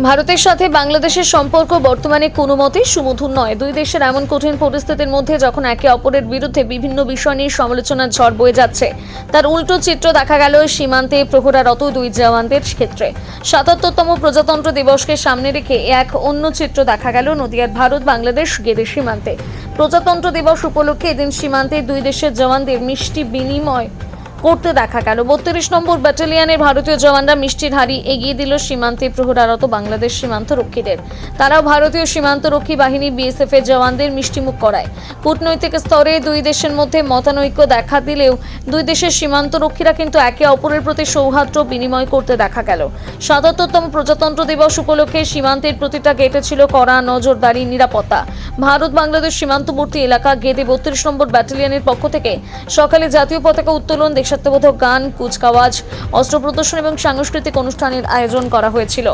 ভারতের সাথে বাংলাদেশের সম্পর্ক বর্তমানে কোনো মতেই সুমধুর নয়। দুই দেশের এমন কঠিন পরিস্থিতির মধ্যে যখন একে অপরের বিরুদ্ধে বিভিন্ন বিষয় নিয়ে সমালোচনার ঝড় বয়ে যাচ্ছে, তার উল্টো চিত্র দেখা গেল সীমান্তে প্রহরারত দুই জওয়ানদের ক্ষেত্রে। ৭৭তম প্রজাতন্ত্র দিবসকে সামনে রেখে এক অন্য চিত্র দেখা গেল নদিয়ার ভারত বাংলাদেশ গেদে সীমান্তে। প্রজাতন্ত্র দিবস উপলক্ষে এদিন সীমান্তে দুই দেশের জওয়ানদের মিষ্টি বিনিময় করতে দেখা গেল। ৩২ নম্বর ব্যাটালিয়নের ভারতীয় জওয়ানরা মিষ্টির হাড়ি এগিয়ে দিল সীমান্তে প্রহরারত বাংলাদেশ সীমান্ত রক্ষীদের। তারাও ভারতীয় সীমান্ত রক্ষী বাহিনী বিএসএফ এর জওয়ানদের মিষ্টিমুখ করায়। কূটনৈতিক স্তরে দুই দেশের মধ্যে মতানৈক্য দেখা দিলেও দুই দেশের সীমান্ত রক্ষীরা কিন্তু একে অপরের প্রতি সৌহার্দ্য বিনিময় করতে দেখা গেল। ৭৭তম প্রজাতন্ত্র দিবস উপলক্ষে সীমান্তের প্রতিটা গেটে ছিল কড়া নজরদারি নিরাপত্তা। ভারত বাংলাদেশ সীমান্তবর্তী এলাকা গেদে ৩২ নম্বর ব্যাটালিয়নের পক্ষ থেকে সকালে জাতীয় পতাকা উত্তোলন, দেশাত্মবোধক গান, কুচকাওয়াজ, অস্ত্র প্রদর্শন এবং সাংস্কৃতিক অনুষ্ঠানের আয়োজন করা হয়েছিল।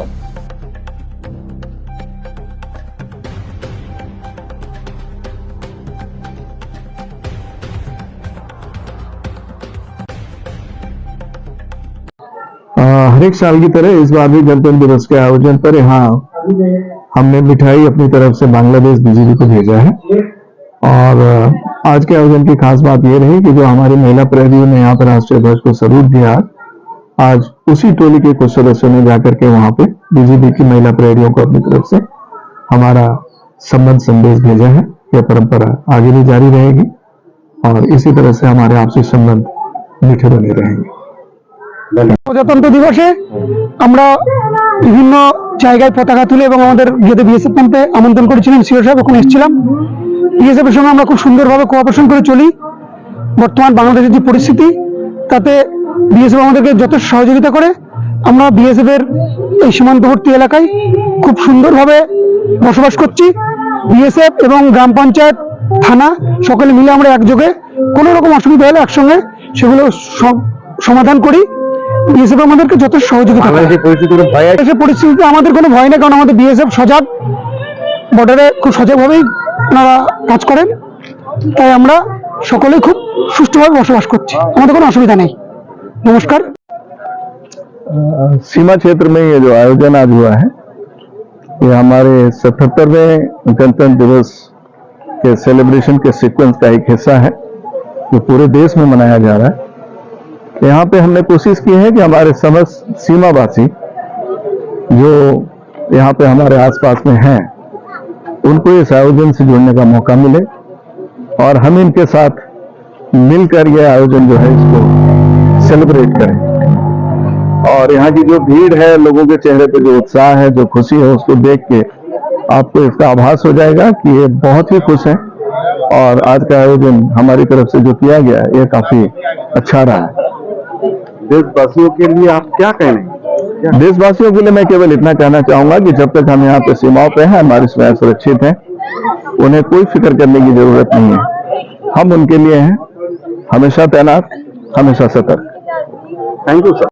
हर एक साल की तरह इस बार भी गणतंत्र दिवस के आयोजन पर यहाँ हमने मिठाई अपनी तरफ से बांग्लादेश बीजेपी को भेजा है। और आज के आयोजन की खास बात यह रही कि जो हमारी महिला प्रहरियों ने यहाँ पर राष्ट्रीय ध्वज को सैल्यूट दिया, आज उसी टोली के कुछ सदस्यों ने जाकर के वहां पे बीजेपी की महिला प्रहरियों को अपनी तरफ से हमारा संबंध संदेश भेजा है। यह परंपरा आगे भी जारी रहेगी और इसी तरह से हमारे आपसी संबंध मीठे बने रहेंगे। প্রজাতন্ত্র দিবসে আমরা বিভিন্ন জায়গায় পতাকা তুলে এবং আমাদের গেদে বিএসএফ ক্যাম্পে আমন্ত্রণ করেছিলেন সিও সাহেব, ওখানে এসেছিলাম। বিএসএফ এর সঙ্গে আমরা খুব সুন্দরভাবে কোঅপারেশন করে চলি। বর্তমান বাংলাদেশের যে পরিস্থিতি, তাতে বিএসএফ আমাদেরকে যথেষ্ট সহযোগিতা করে। আমরা বিএসএফ এর এই সীমান্তবর্তী এলাকায় খুব সুন্দরভাবে বসবাস করছি। বিএসএফ এবং গ্রাম পঞ্চায়েত, থানা সকলে মিলে আমরা একযোগে কোনো রকম অসুবিধা হলে একসঙ্গে সেগুলো সমাধান করি। বিএসএফ আমাদেরকে যথেষ্ট সহযোগিতা করে। পরিস্থিতিতে আমাদের কোনো ভয় নেই, কারণ আমাদের বিএসএফ সজাগ, বর্ডারে খুব সজাগভাবেই ওনারা কাজ করেন। তাই আমরা সকলেই খুব সুষ্ঠুভাবে বসবাস করছি, আমাদের কোনো অসুবিধা নেই। নমস্কার। सीमा क्षेत्र में ये जो आयोजन आज हुआ है, ये हमारे 77वें गणतंत्र दिवस के सेलिब्रेशन के सीक्वेंस का एक हिस्सा है जो पूरे देश में मनाया जा रहा है। यहाँ पे हमने कोशिश की है कि हमारे समस्त सीमावासी जो यहाँ पे हमारे आसपास में हैं, उनको इस आयोजन से जुड़ने का मौका मिले और हम इनके साथ मिलकर यह आयोजन जो है इसको सेलिब्रेट करें। और यहाँ की जो भीड़ है, लोगों के चेहरे पे जो उत्साह है, जो खुशी है, उसको देख के आपको इसका आभास हो जाएगा कि ये बहुत ही खुश है। और आज का आयोजन हमारी तरफ से जो किया गया है, ये काफी अच्छा रहा है। देशवासियों के लिए आप क्या कहेंगे? देशवासियों के लिए मैं केवल इतना कहना चाहूंगा कि जब तक हम यहाँ पे सीमाओं पे हैं, हमारी सीमाएं सुरक्षित हैं, उन्हें कोई फिक्र करने की जरूरत नहीं है। हम उनके लिए हैं, हमेशा तैनात, हमेशा सतर्क। Thank you sir.